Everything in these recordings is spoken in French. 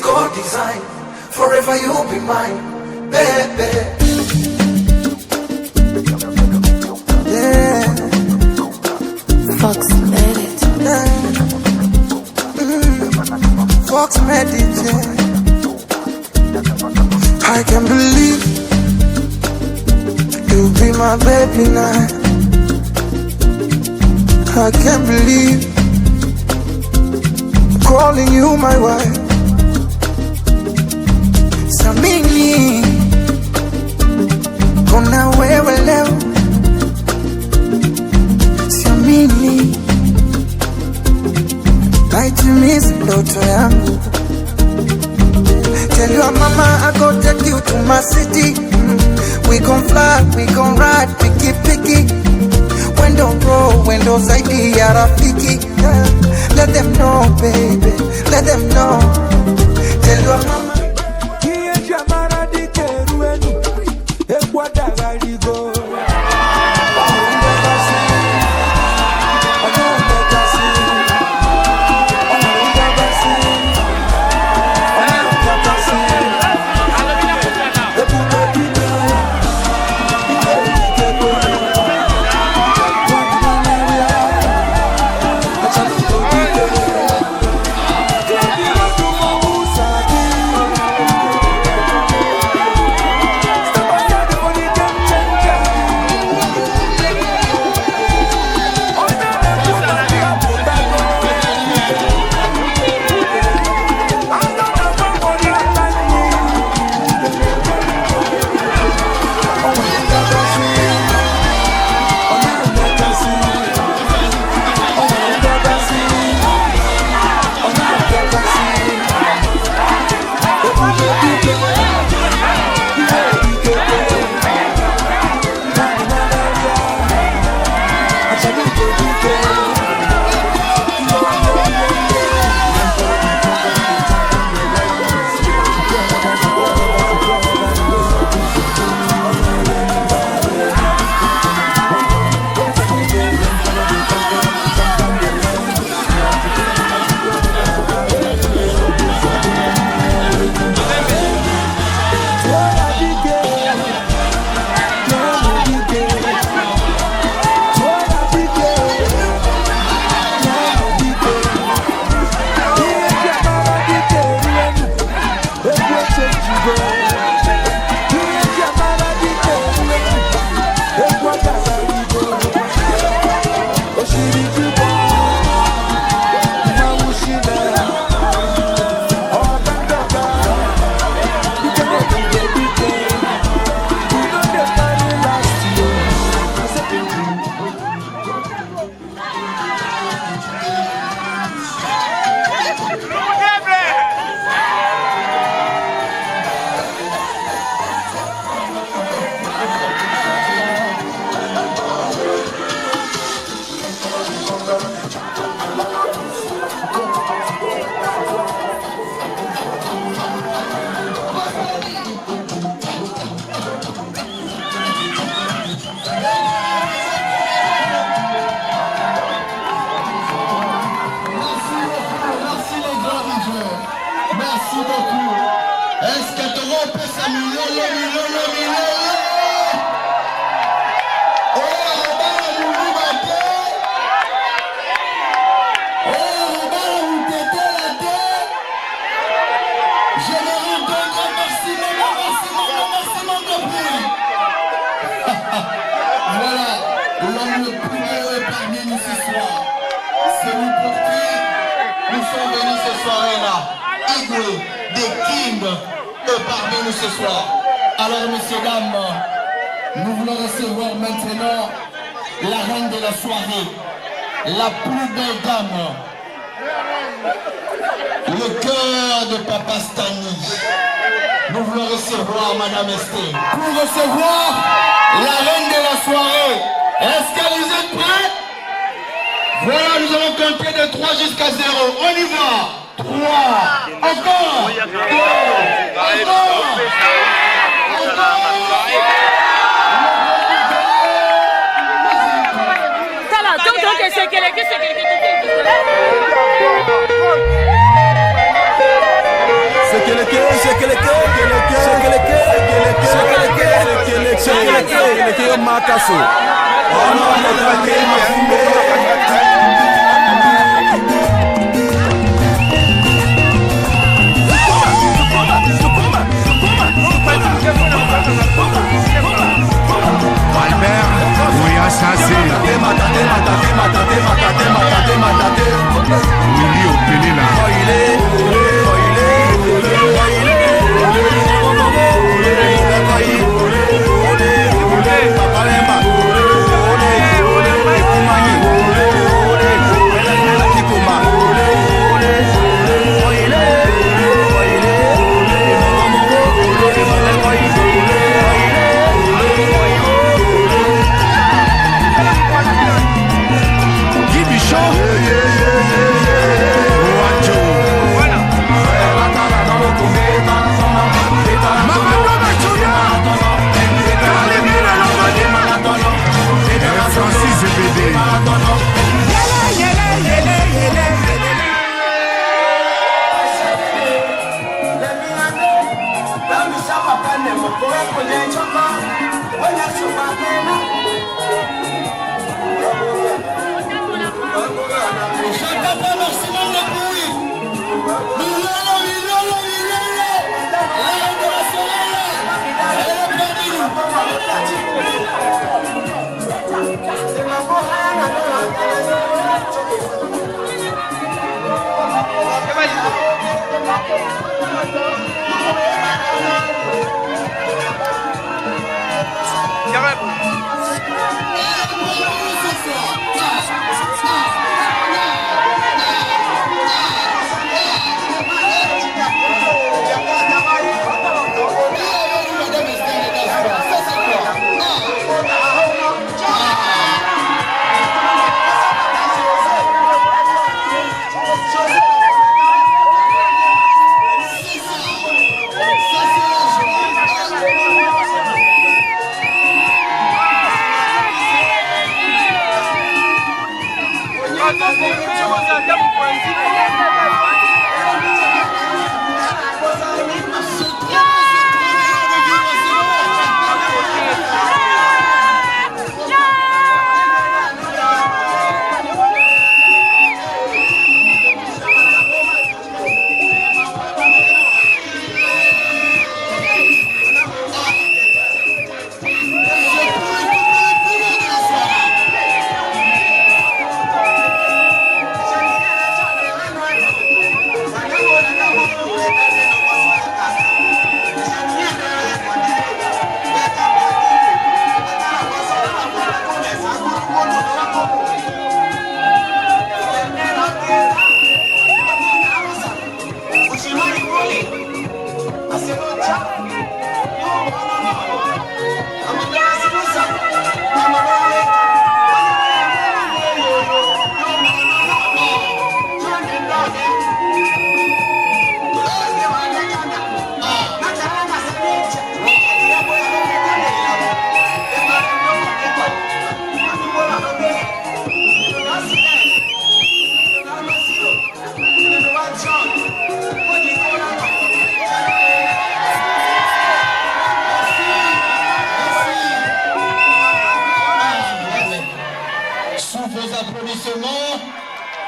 God design. Forever you'll be mine, baby. Yeah. Fox made it. Yeah. Fox made it, yeah. I can't believe you'll be my baby now. I can't believe I'm calling you my wife. Samini kona wewe leo. Samini naitimiza ndoto yangu. Tell your mama I go take you to my city. We gon' fly, we gon' ride, picky. Window roll, window zaidi ya rafiki. Let them know, baby, let them know. Tell your mama. Parmi nous ce soir. Alors messieurs, dames, nous voulons recevoir maintenant la reine de la soirée, la plus belle dame, le cœur de Papa Stani. Nous voulons recevoir Madame Esther. Pour recevoir la reine de la soirée. Est-ce que vous êtes prêts? Voilà, nous allons compter de 3 jusqu'à 0. On y va. 3, encore 2, encore. C'est Monsieur Makasso. Albert, oui, assassin. Willy Opelela.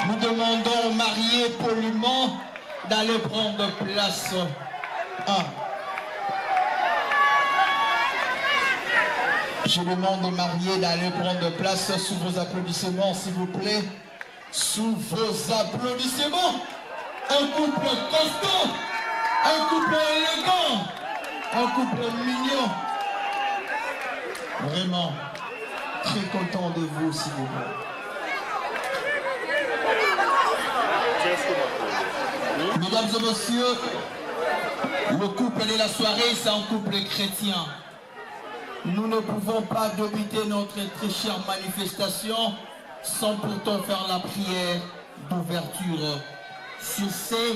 Nous demandons aux mariés poliment d'aller prendre place. Je demande aux mariés d'aller prendre place sous vos applaudissements, s'il vous plaît. Sous vos applaudissements. Un couple constant, un couple élégant, un couple mignon. Vraiment, très content de vous, s'il vous plaît. Mesdames et messieurs, le couple de la soirée, c'est un couple chrétien. Nous ne pouvons pas débuter notre très chère manifestation sans pourtant faire la prière d'ouverture. Sur ce,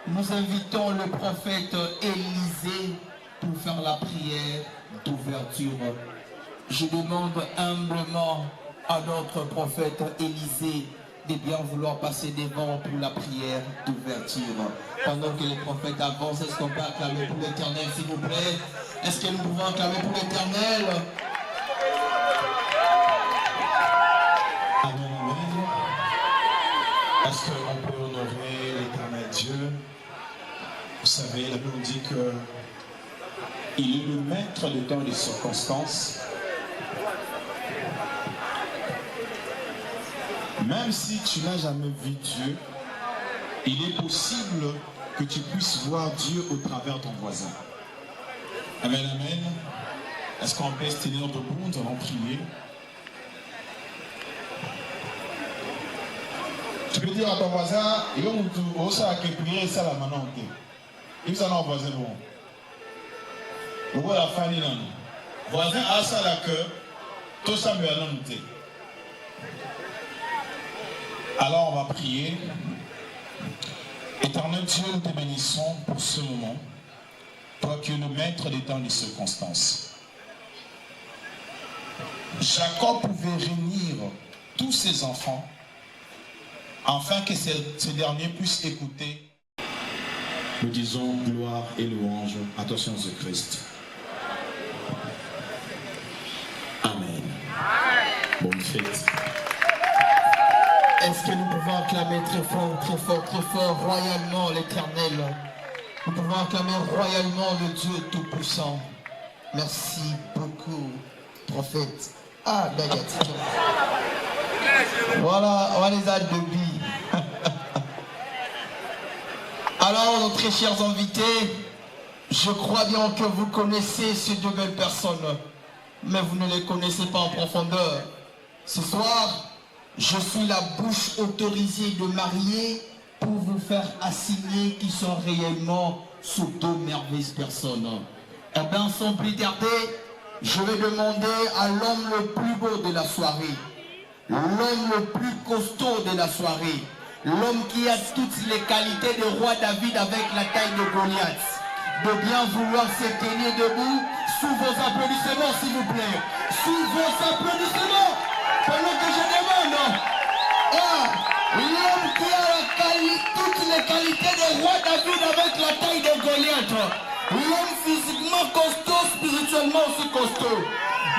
nous invitons le prophète Élisée pour faire la prière d'ouverture. Je demande humblement à notre prophète Élisée de bien vouloir passer devant pour la prière d'ouverture. Pendant que les prophètes avancent, est-ce qu'on peut acclamer pour l'Éternel, s'il vous plaît? Est-ce que nous pouvons acclamer pour l'Éternel? savez, la Bible dit que il est le maître des temps et des circonstances. Même si tu n'as jamais vu Dieu, il est possible que tu puisses voir Dieu au travers de ton voisin. Amen, amen. Est-ce qu'on peut se tenir debout? Nous allons prier. Tu peux dire à ton voisin, il va prier ça la maintenant. Il va en voisin bon. Vous la famille non. Voisin a ça la que tout ça me a noté. Alors on va prier. Éternel Dieu, nous te bénissons pour ce moment. Toi qui es le maître des temps et des circonstances. Jacob pouvait réunir tous ses enfants afin que ces derniers puissent écouter. Nous disons gloire et louange à ton Seigneur Jésus-Christ. Amen. Bonne fête. Est-ce que nous pouvons acclamer très fort, royalement l'Éternel? Nous pouvons acclamer royalement le Dieu Tout-Puissant. Merci beaucoup, prophète. Ah, Dagati. Voilà, on les a de billes. Alors, nos très chers invités, je crois bien que vous connaissez ces deux belles personnes, mais vous ne les connaissez pas en profondeur. Ce soir, je suis la bouche autorisée de marier pour vous faire assigner qui sont réellement ces deux merveilleuses personnes. Eh bien, sans plus tarder, je vais demander à l'homme le plus beau de la soirée, l'homme le plus costaud de la soirée, l'homme qui a toutes les qualités de roi David avec la taille de Goliath, de bien vouloir se tenir debout sous vos applaudissements, s'il vous plaît. Sous vos applaudissements, pendant que je demande. L'homme qui a toutes les qualités de roi David avec la taille de Goliath. L'homme physiquement costaud, spirituellement aussi costaud.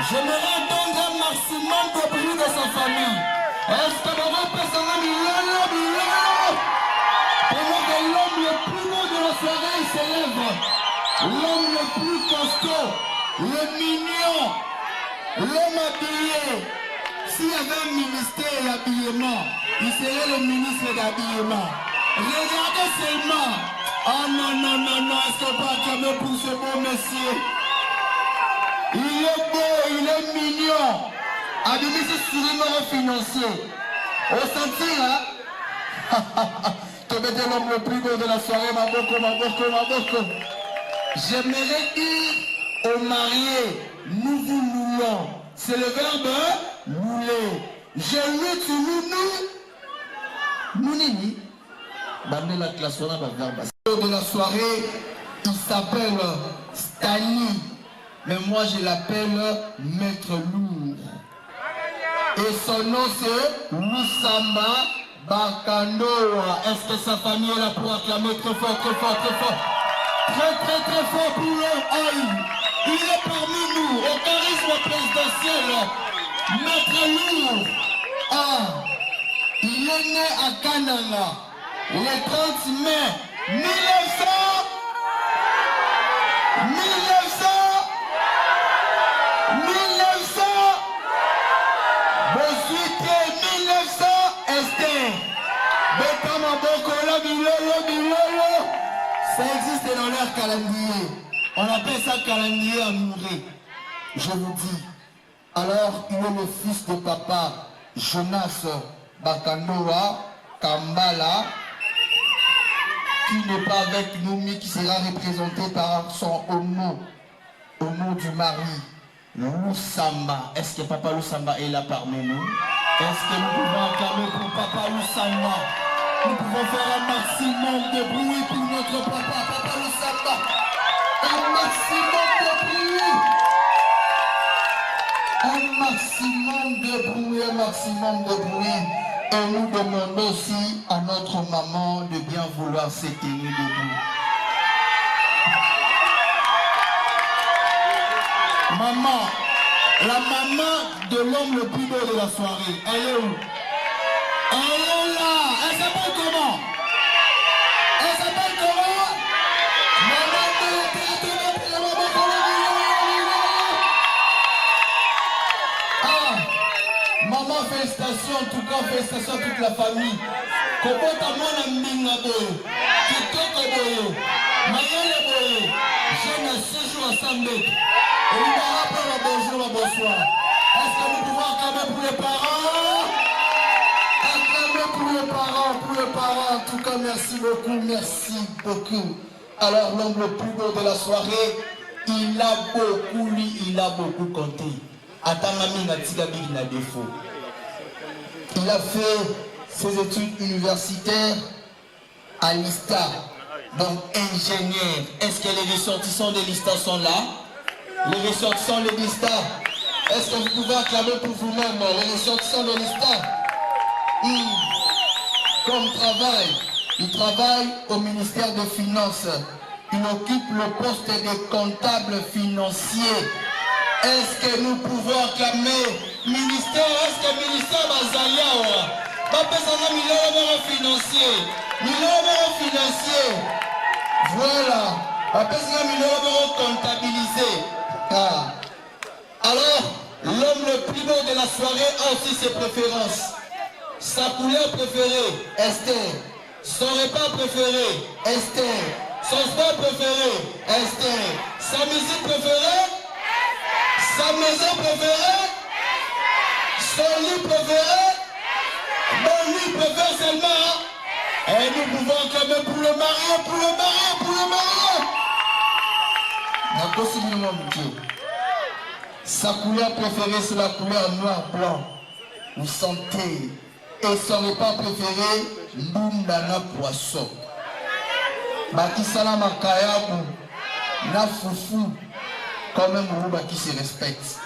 J'aimerais entendre un maximum de bruit de sa famille. Est-ce que l'homme peut s'en pendant que l'homme le plus beau de la soirée s'élève, l'homme le plus costaud, le mignon, l'homme habillé. S'il y avait un ministère d'habillement, il serait le ministre d'habillement. Regardez seulement. Oh non, est-ce qu'on peut acclamer pour ce beau monsieur? Il est beau, il est mignon. Habillé sur le financier. Au sentir, hein? Tu es l'homme le plus beau de la soirée, ma boko. J'aimerais dire aux mariés, nous vous louons. C'est le verbe louer. Je loue, tu nous. Mounini. Bandela classe, on a le verbe. De la soirée, il s'appelle Stani. Mais moi, je l'appelle Maître Lourd. Et son nom, c'est Lusamba Bakanoa. Est-ce que sa famille est là pour acclamer très fort? Très fort pour l'homme. Il est parmi nous, au charisme présidentiel. Maître Lourd. Il est né à Kananga le 30 mai 1900. Ça existe dans leur calendrier. On appelle ça calendrier amoureux. Je vous dis. Alors, il est le fils de papa Jonas Bakanoa Kambala, qui n'est pas avec nous, mais qui sera représenté par son homo du mari, Lusamba. Est-ce que papa Lusamba est là parmi nous? Est-ce que nous pouvons acclamer pour papa Lusamba? Nous pouvons faire un maximum de bruit pour notre papa Lusamba. Un maximum de bruit. Un maximum de bruit. Et nous demandons aussi à notre maman de bien vouloir se tenir debout. Maman, la maman de l'homme le plus beau de la soirée, elle est où? Elle est là. Elle s'appelle comment? en tout cas, félicitations à toute la famille. Kobota mwana mbinga boyo, kitoko boyo, mayele boyo, jeune à 6 jours à 100 mètres. Et nous allons appeler un bonjour, un bonsoir. Est-ce que nous pouvons acclamer pour les parents? Acclamer pour les parents, en tout cas merci beaucoup. Alors l'homme le plus beau de la soirée, il a beaucoup compté. Atangami Natika Big na défaut. Il a fait ses études universitaires à l'ISTA, donc ingénieur. Est-ce que les ressortissants de l'ISTA sont là? Les ressortissants de l'ISTA, est-ce que vous pouvez acclamer pour vous-même les ressortissants de l'ISTA? Comme travail, il travaille au ministère des Finances. Il occupe le poste de comptable financier. Est-ce que nous pouvons acclamer ministère? Est-ce que le ministère Bazayawa va passer un million financier? Voilà. Va passer un million comptabilisé. Alors, l'homme le plus beau de la soirée a aussi ses préférences. Sa couleur préférée, Esther. Son repas préféré, Esther. Son sport préféré, Esther. Sa musique préférée, sa maison préférée, son lit préféré, mon lit préféré seulement. Et nous pouvons acclamer pour le marié. Sa couleur préférée, c'est la couleur noir-blanc. Vous sentez. Et son repas préféré, Mbundana poisson. Bakisala Makayabu, na foufou, quand même Mourouba qui se respecte.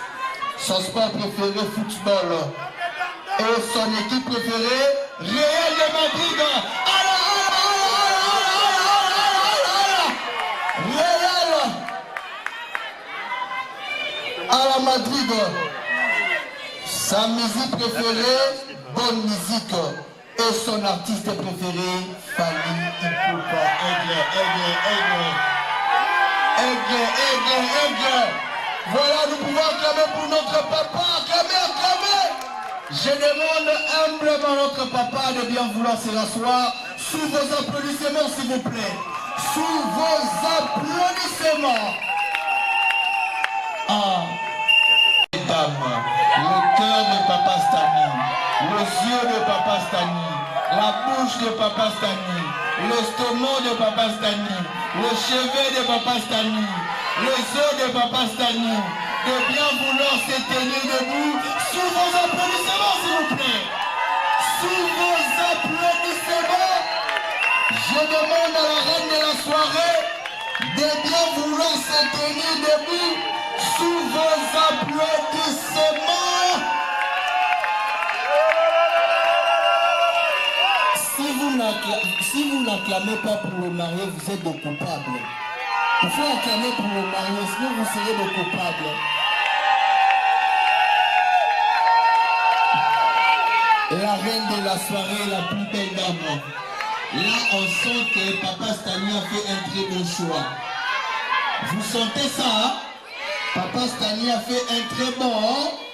Son sport préféré, football. Et son équipe préférée, Real de Madrid. Real à la Madrid. Sa musique préférée, bonne musique. Et son artiste préféré, Fally Ipupa. Aigle. Voilà, nous pouvons acclamer pour notre papa. Acclamer. Je demande humblement à notre papa de bien vouloir se rasseoir. Sous vos applaudissements, s'il vous plaît. Sous vos applaudissements. Le cœur de Papa Stani, les yeux de Papa Stani, la bouche de Papa Stani, l'estomac de Papa Stani, le cheveu de Papa Stani, les os de Papa Stani, de bien vouloir se tenir debout. Sous vos applaudissements, s'il vous plaît. Sous vos applaudissements, je demande à la reine de la soirée de bien vouloir se tenir debout. Sous vos applaudissements. Si vous n'acclamez pas pour le marié, vous êtes des coupables. Il faut acclamer pour le marié, sinon vous serez des coupables. La reine de la soirée, la plus belle dame. Là, on sent que Papa Stani a fait un très bon choix. Vous sentez ça, hein? Papa Stani a fait un très bon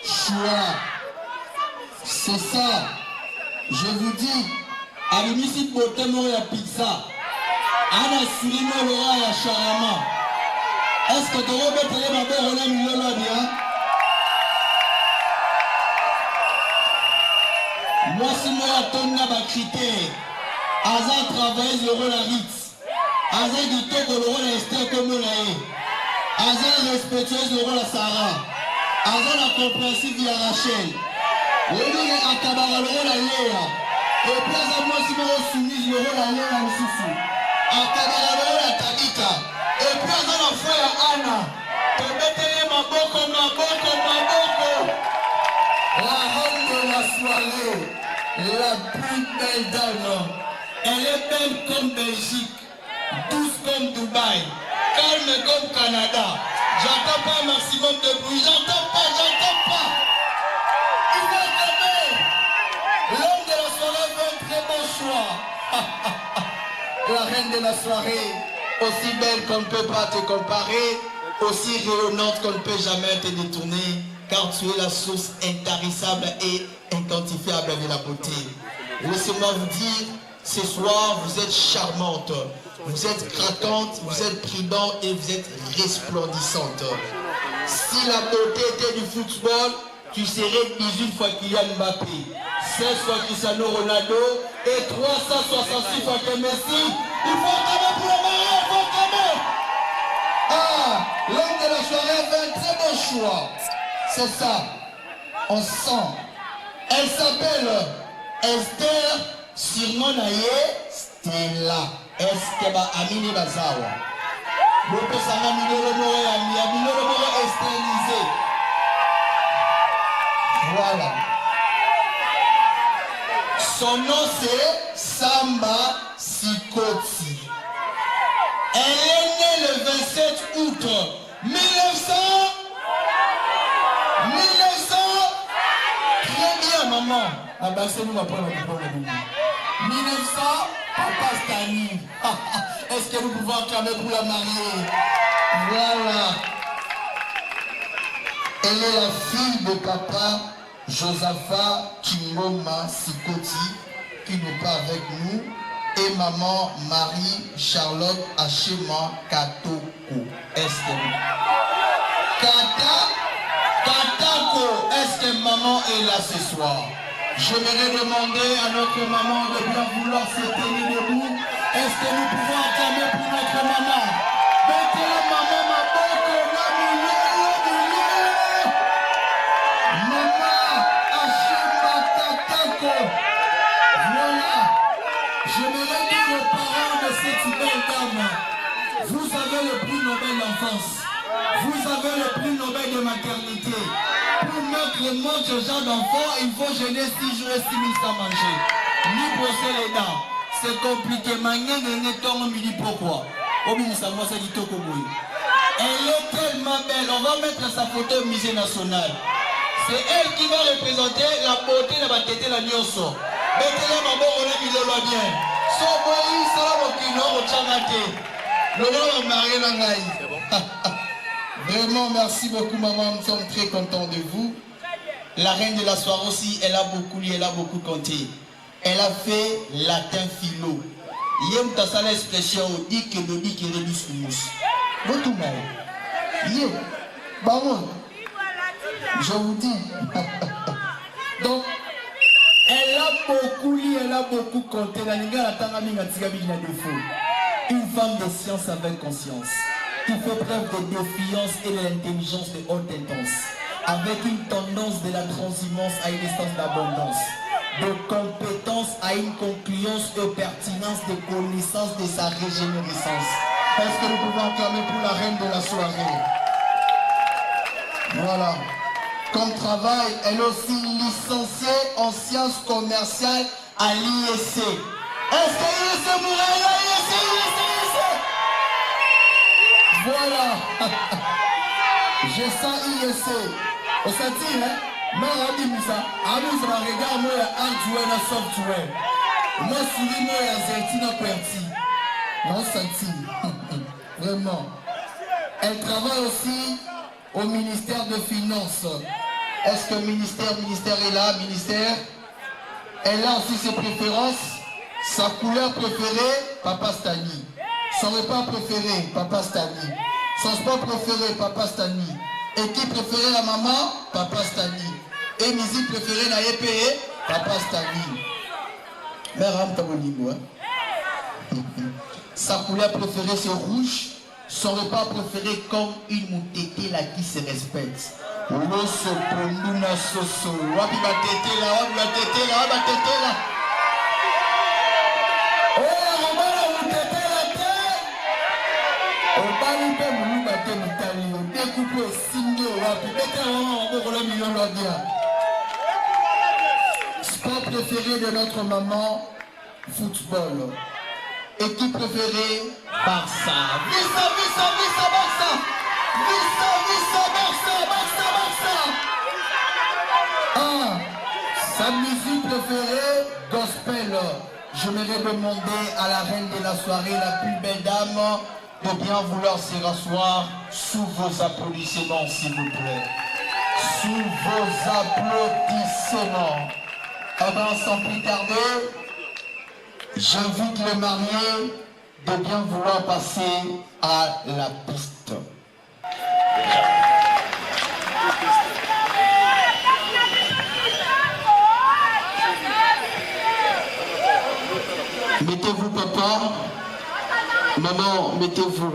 choix. C'est ça. Je vous dis, à l'université de Botemoro, il y a pizza. Anna Sulimo, Laura, il y a charama. Est-ce que tu vas mettre les babes, on a mis le bien? Moi, si moi, je suis un critère. Aza travaille le rôle à Ritz. Aza du top le rôle à Esther comme on a. Aza respectueuse le rôle à Sarah. Aza la compréhensive via Rachel. Oui, mais à Kabara le rôle à Léa. Et puis Aza moi si moi soumise le rôle à Léa Moussou. À Kabara le rôle à Tabita. Et puis Aza la frère à Anna. Te mettez ma boko. La reine de la soirée. La plus belle dame. Elle est belle comme Belgique. Douce comme Dubaï. Calme comme Canada. J'entends pas un maximum de bruit. J'entends pas. Il va tomber. L'homme de la soirée fait un très bon choix. La reine de la soirée, aussi belle qu'on ne peut pas te comparer, aussi rayonnante qu'on ne peut jamais te détourner, car tu es la source intarissable et inquantifiable de la beauté. Laissez-moi vous dire, ce soir, vous êtes charmante, vous êtes craquante, vous êtes prudente et vous êtes resplendissante. Si la beauté était du football, tu serais 18 fois Kylian Mbappé, 16 fois Cristiano Ronaldo et 366 fois que Messi. Il faut acclamer pour le mariage, il faut acclamer. Ah, l'homme de la soirée fait un très bon choix. C'est ça, on sent. Elle s'appelle Esther, surnom naïe Stella. Esteba Amini Bazawa. Beaucoup s'en a mis le mot externisé. Voilà. Son nom c'est Samba Sikoti. Elle est née le 27 août 1900. Très bien, maman. Ah bah c'est nous ma prendre 1900, Papa Stani. Est-ce que nous pouvons acclamer pour la marier? Voilà. Elle est la fille de papa Josaphat Kimoma Sikoti, qui n'est pas avec nous, et maman Marie-Charlotte Achema Katoko. Est-ce que Katako, est-ce que maman est là ce soir? Je vais demander à notre maman de bien vouloir se tenir debout. Est-ce que nous pouvons acclamer pour notre maman? Mettez la maman, ma boucle, la maman, Achema Katako. Voilà. Je me dis aux parents de cette belle dame. Vous avez le prix Nobel d'enfance. Vous avez le prix Nobel de maternité. Pour mettre ce genre d'enfant, il faut gêner 6 jours et 6 000 sans manger. Ni brosser les dents. C'est compliqué. Pourquoi? Elle est tellement belle. On va mettre sa photo au musée national. C'est elle qui va représenter la beauté de la tête de la Nyoso. Mettez-la maman, on a mis le bien. Son boy, ça va au changate. Le nom va marier la naïve. Vraiment, merci beaucoup, maman. Nous sommes très contents de vous. La reine de la soirée aussi, elle a beaucoup lu, elle a beaucoup compté. Elle a fait latin philo. Yem ta l'expression, dit que le dit que le dit votre mal. Yem, baron, je vous dis. Donc, elle a beaucoup lu, elle a beaucoup compté. Une femme de science avec conscience, qui fait preuve de défiance et de l'intelligence de haute intense, avec une tendance de la transhumance à une essence d'abondance, de compétence à une concluance et pertinence de connaissance de sa régénérescence. Est-ce que nous pouvons acclamer pour la reine de la soirée? Voilà. Comme travail, elle est aussi licenciée en sciences commerciales à l'IEC. Est-ce que l'IEC Mouraï, IEC? Voilà. Je sens IEC. On s'est dit, hein? Mais on dit ça. Amis, on regarde moi hardware et software. Moi, si moi, il y a Zertina. On s'est vraiment. Elle travaille aussi au ministère de Finances. Est-ce que le ministère est là? Ministère. Elle a aussi ses préférences. Sa couleur préférée, Papa Stani. Son repas préféré, Papa Stani. Son sport préféré, Papa Stani. Équipe préférée à maman, Papa Stani. Et musique préférée à EPE, Papa Stani. Mère Amtabolingo. Sa couleur préférée, c'est rouge. Son repas préféré, comme une moutété là qui se respecte. L'osso ponduna soso. Wabi va tété là, wabi va tété là, wabi va tété là. Sport préféré de notre maman, football. Équipe préférée, Barça. Vissa, Vissa, Vissa, Barça. Vissa, Vissa, Barça, Barça, Barça. Ah, sa musique préférée, gospel. Je m'aimerais demander à la reine de la soirée, la plus belle dame, de bien vouloir se rasseoir sous vos applaudissements, s'il vous plaît. sous vos applaudissements. Eh bien, sans plus tarder, j'invite les mariés de bien vouloir passer à la piste. Mettez-vous, papa. Maman, mettez-vous.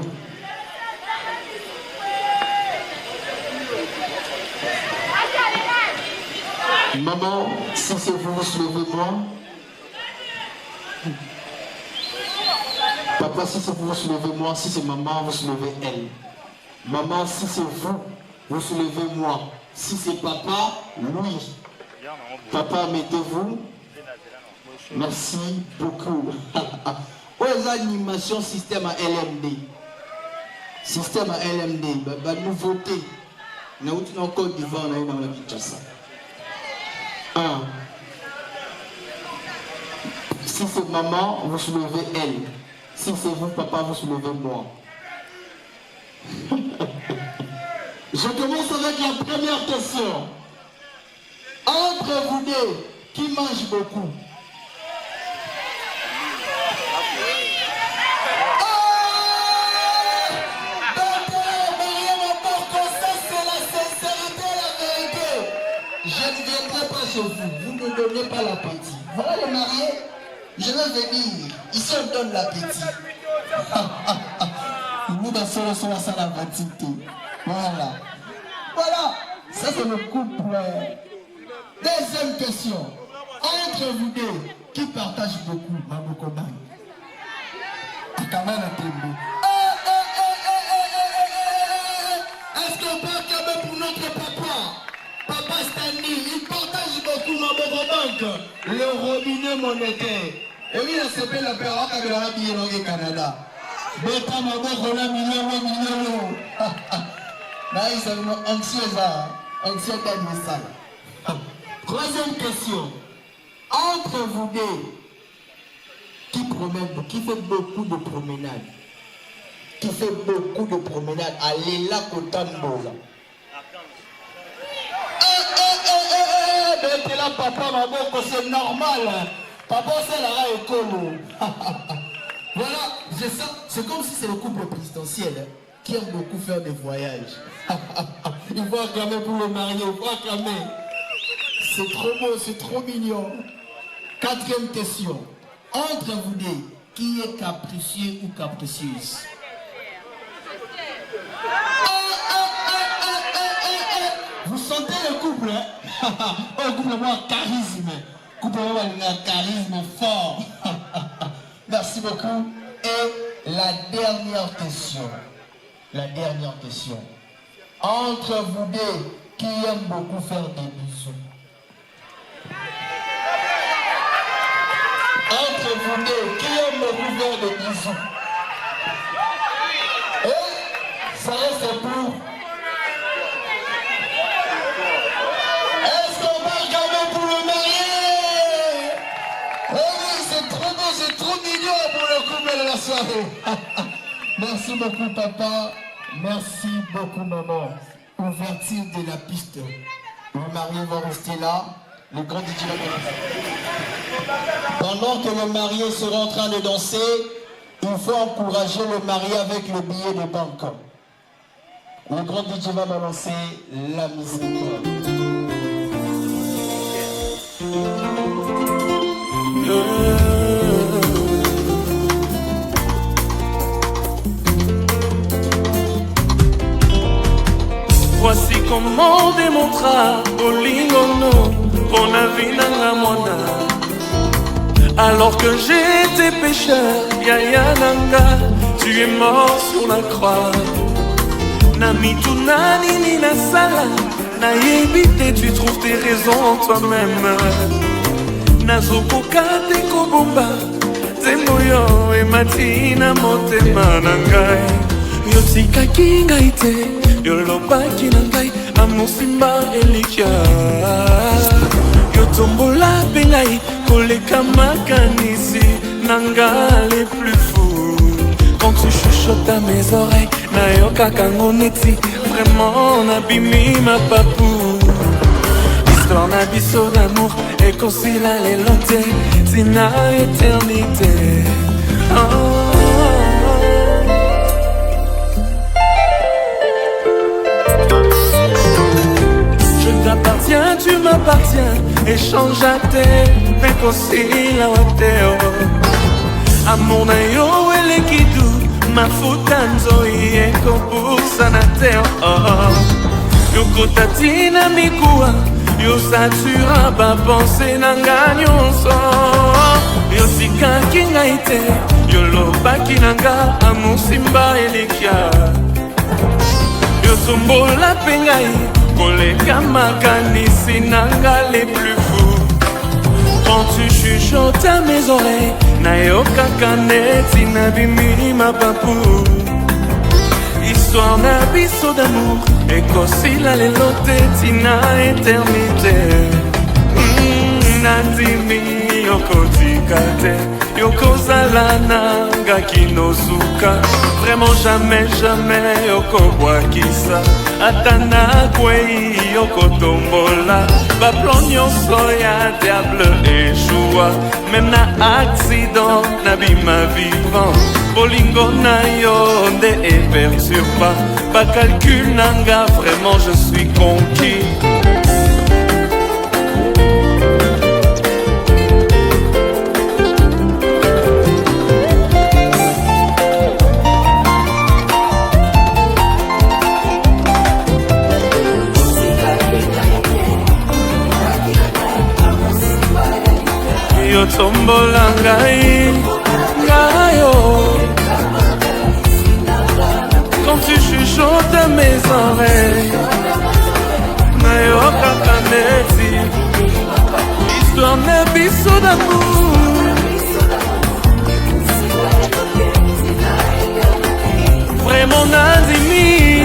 Maman, si c'est vous, vous soulevez-moi. Papa, si c'est vous, vous soulevez-moi. Si c'est maman, vous soulevez elle. Maman, si c'est vous, vous soulevez-moi. Si c'est papa, lui. Papa, mettez-vous. Merci beaucoup. Aux animations système à LMD. Système à LMD. Bah, nouveauté. Nous avons Côte d'Ivoire, nous avons la Kinshasa. Si c'est maman, vous soulevez elle. Si c'est vous, papa, vous soulevez moi. Je commence avec la première question. Entre vous deux, qui mange beaucoup? Je ne viendrai pas chez vous, vous ne donnez pas l'appétit. Voilà les mariés, je vais venir, ici on donne l'appétit. Nous dans ce soir, ça la vanité. Voilà. Voilà, ça c'est le couple. Deuxième question. Entre vous deux, qui partage beaucoup? Maboko Bang. Akamana Tembo. Est-ce qu'on peut acclamer pour notre papa? Papa Stanley, il partage beaucoup Maboko Bang. Le robinet monétaire. Et oui, il s'appelle la période de la Biélorgue au Canada. Beta Maboko la million. Là, ils sont anxieux ça. Troisième question. Entre vous deux, qui fait beaucoup de promenades? Qui fait beaucoup de promenades? Allez là, Kotambola. T'es là, papa, Maboko, c'est normal. Papa, c'est la écolo. Voilà, c'est comme si c'est le couple présidentiel qui aime beaucoup faire des voyages. Il faut acclamer pour le marié, il faut acclamer. C'est trop beau, c'est trop mignon. Quatrième question. Entre vous deux, qui est capricieux ou capricieuse? Vous sentez le couple, hein? Oh, le couple a un charisme. Le couple a un charisme fort. Merci beaucoup. Et la dernière question. La dernière question. Entre vous deux, qui aime beaucoup faire des bisous? Entre vous deux, qui aime beaucoup faire des bisous? Et ça reste pour. Est-ce qu'on va regarder pour le marié? Oh oui, c'est trop beau, c'est trop mignon pour le couple de la soirée. Merci beaucoup, papa. Merci beaucoup, maman. Ouverture de la piste. Le marié va rester là. Le grand DJ va danser. Pendant que le marié sera en train de danser, il faut encourager le marié avec le billet de banque. Le grand DJ va balancer la musique. Voici comment on démontra Bolingono pour la vie d'un mona. Alors que j'étais pécheur, Yaya Nanga, tu es mort sur la croix. Namitu nani ni na sala, na yebite, tu trouves tes raisons en toi-même. Nazokoka te kobomba, zemboyo e matina motema nangai. Yotikaki ngai te, yolobaki na ngai, amosimba elikia. Yotombola pe ngai, koleka makanisi, nanga les plus fous. Quand tu chuchotes à mes oreilles, nayoka kango neti, vraiment nabimi ma papou. Histoire na biso d'amour ekosila lelo te tina éternité. Je t'appartiens, tu m'appartiens, échange à terre ekosila wateo. Amour na yo elekidu mafuta nzoi ekopusa na teo. Yokotatina mikuwa yosatura bapense nanga nyonso. Yotikaki ngai te yolobaki nanga amosimba elikia. Yotombola mpe ngai koleka makanisi nanga les plus fous. Quand tu chuchotes à mes oreilles nayokaka neti nabimi mapapu. Histoire na biso d'amour ekosila lelo te tina éternité. Nandimi yokotika te yokozala nanga kinosuka. Vraiment jamais jamais yokobwakisa ata nakwei yokotombola. Baplan nyonso ya diable eshua. Même na accident nabima vivant. Bolingo na yo nde eperturba. Pas calcul nanga, vraiment je suis conquis. Yo tombola ngai, ngai yo. Quand tu chuchotes à mes oreilles nayokaka neti. Histoire na biso d'amour vraiment nandimi.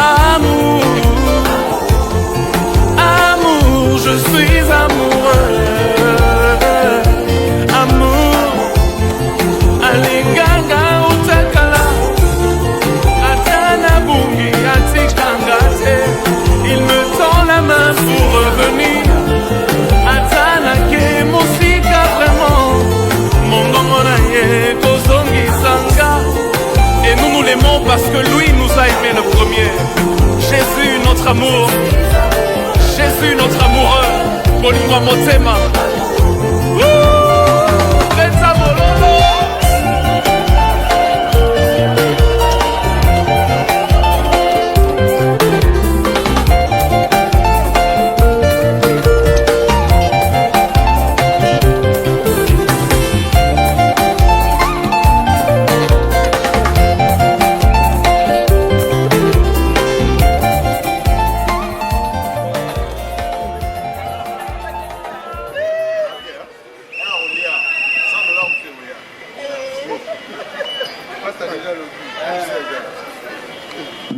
Amour, amour, je suis amoureux. Amour, alinganga utakala atana bungi atikangate. Il me tend la main pour revenir. Atana ke musika vraiment. Mon gomonaye kozongi sanga. Et nous l'aimons parce que lui nous a aimés le premier. Jésus notre amour, Jésus notre amoureux. Bolingwa motema. Reta bololo.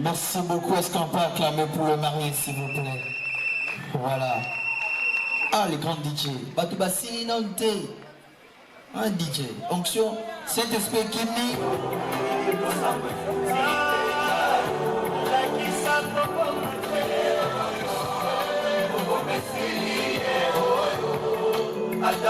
Merci beaucoup. Est-ce qu'on peut acclamer pour le mari, s'il vous plaît? Voilà. Ah, les grands DJ. Batubasi Nante. Un DJ. Onction. Saint-Esprit Kimi. Like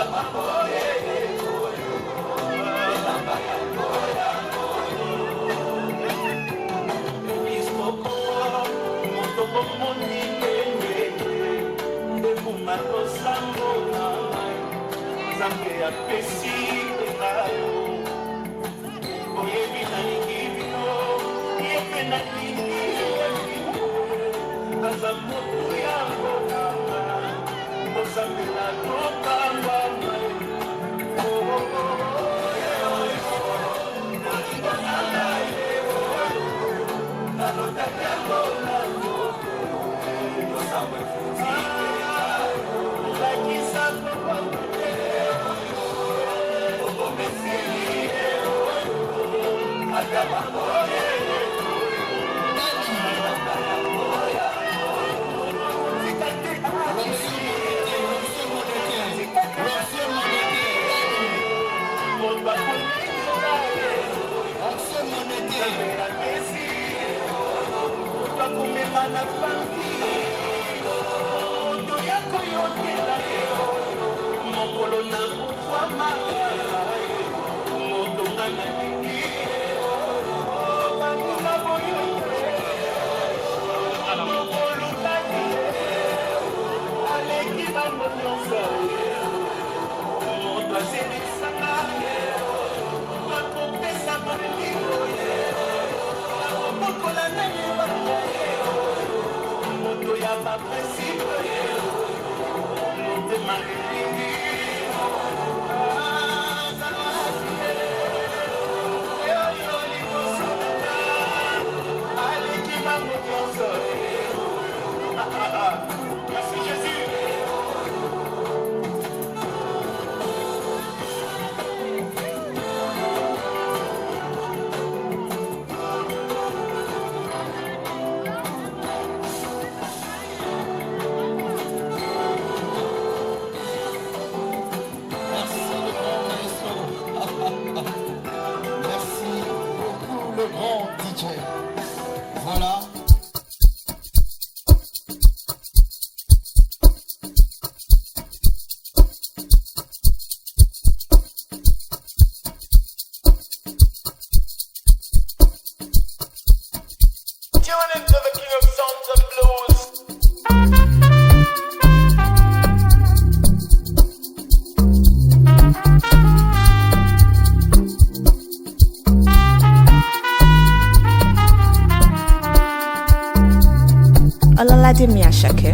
Ọlọ́ládèmí Àṣàkẹ́.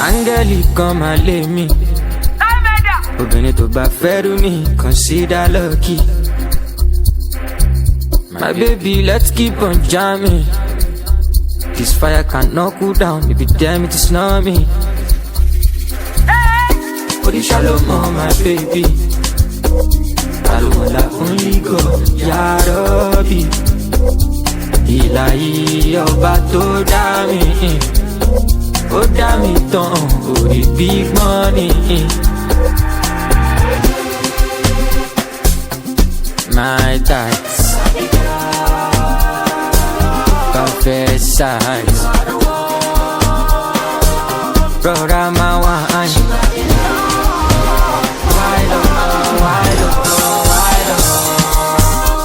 Áńgẹ́lì kan máa lé mi, obìnrin tó bá fẹ́ rú mi, consider lucky. My baby, let's keep on jamming. This fire cannot cool down, baby, damn it, it's not me. Body shalom, my baby. Alwala only go, Ya Rabbi. Ilahi, ọba tó dá mi, ó dá mi tán, ó rí big money. My tats, perfect size. Brother, my wine. Wide up, wide up, wide up.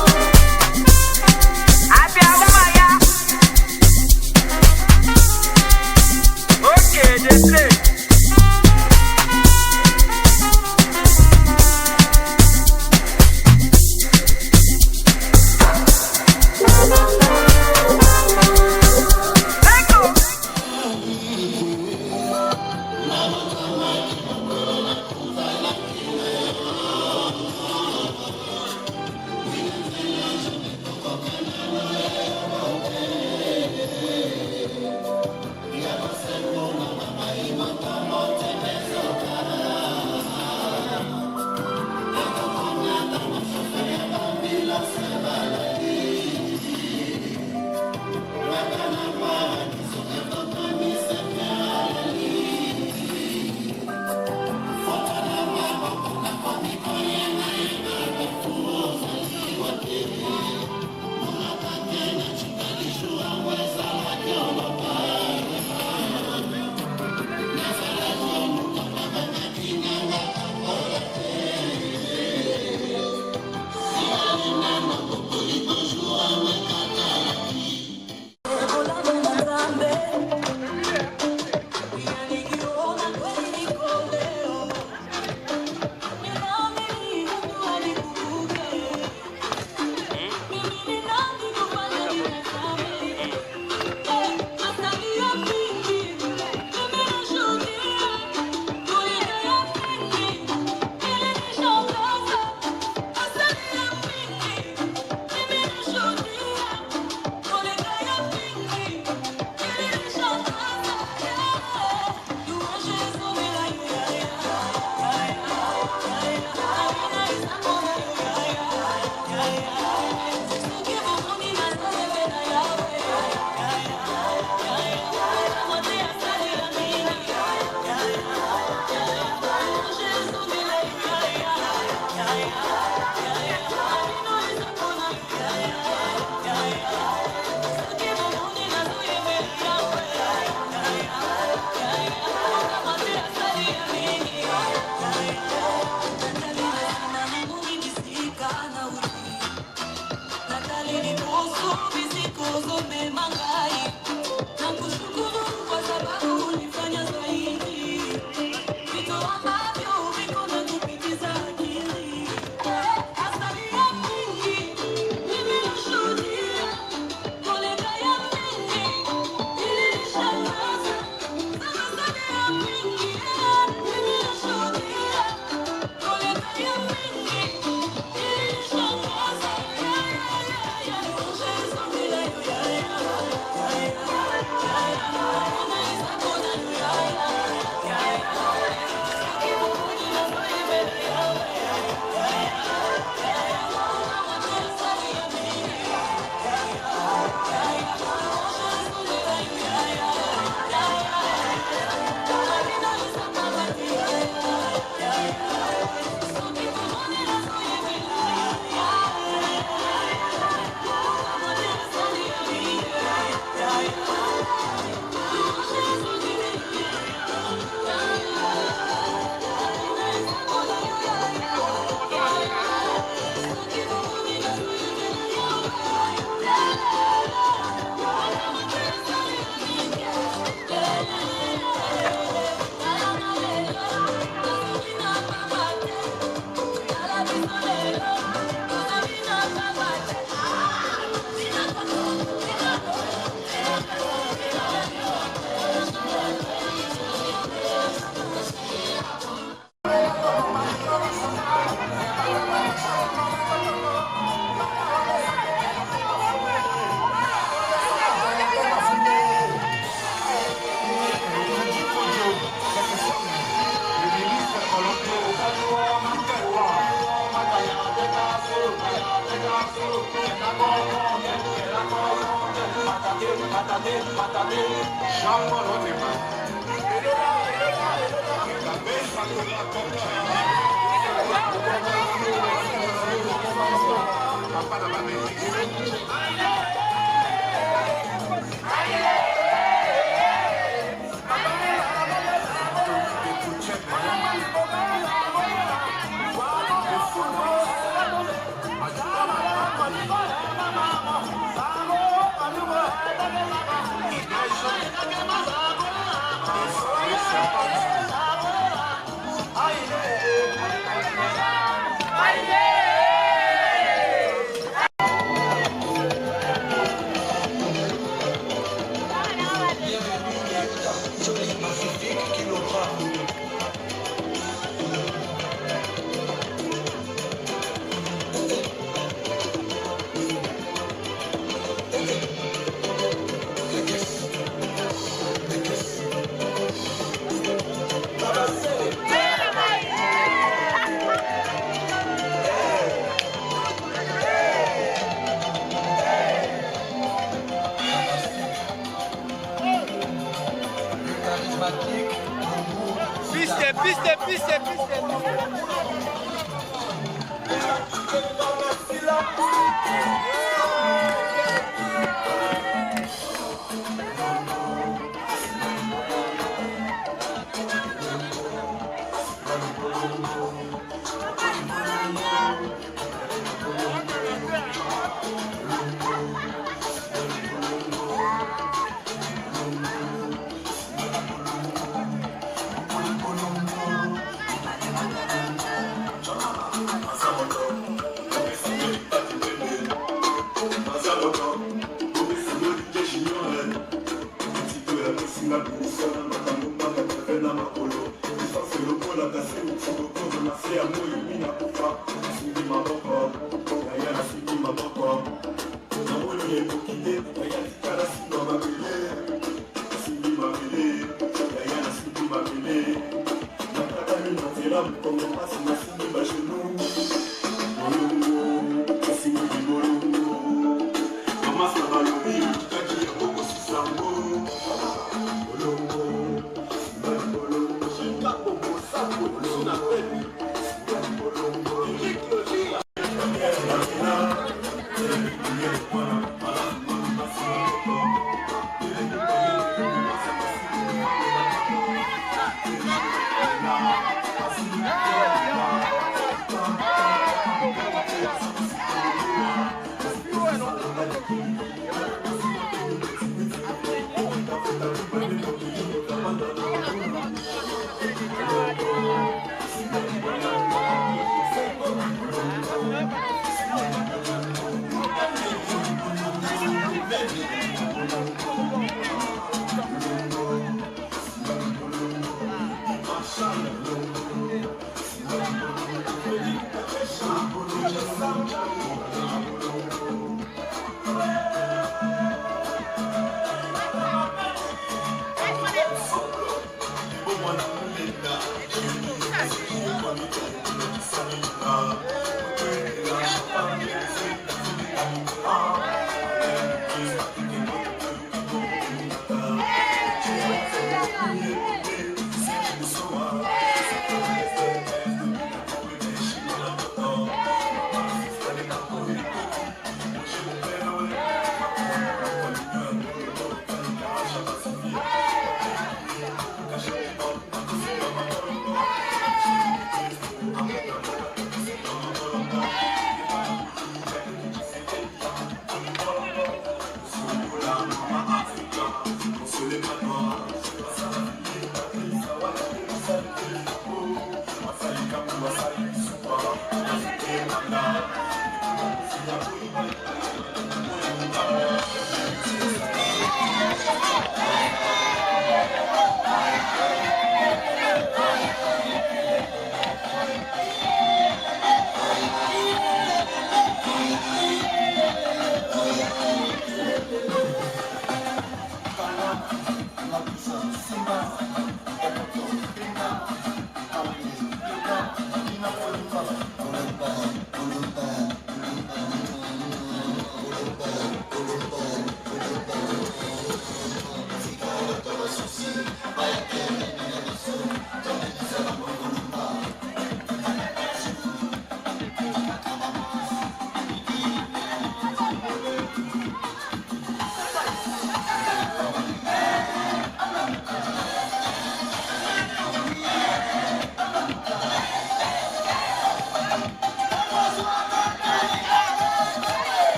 Okay, just play. Mama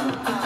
Africa.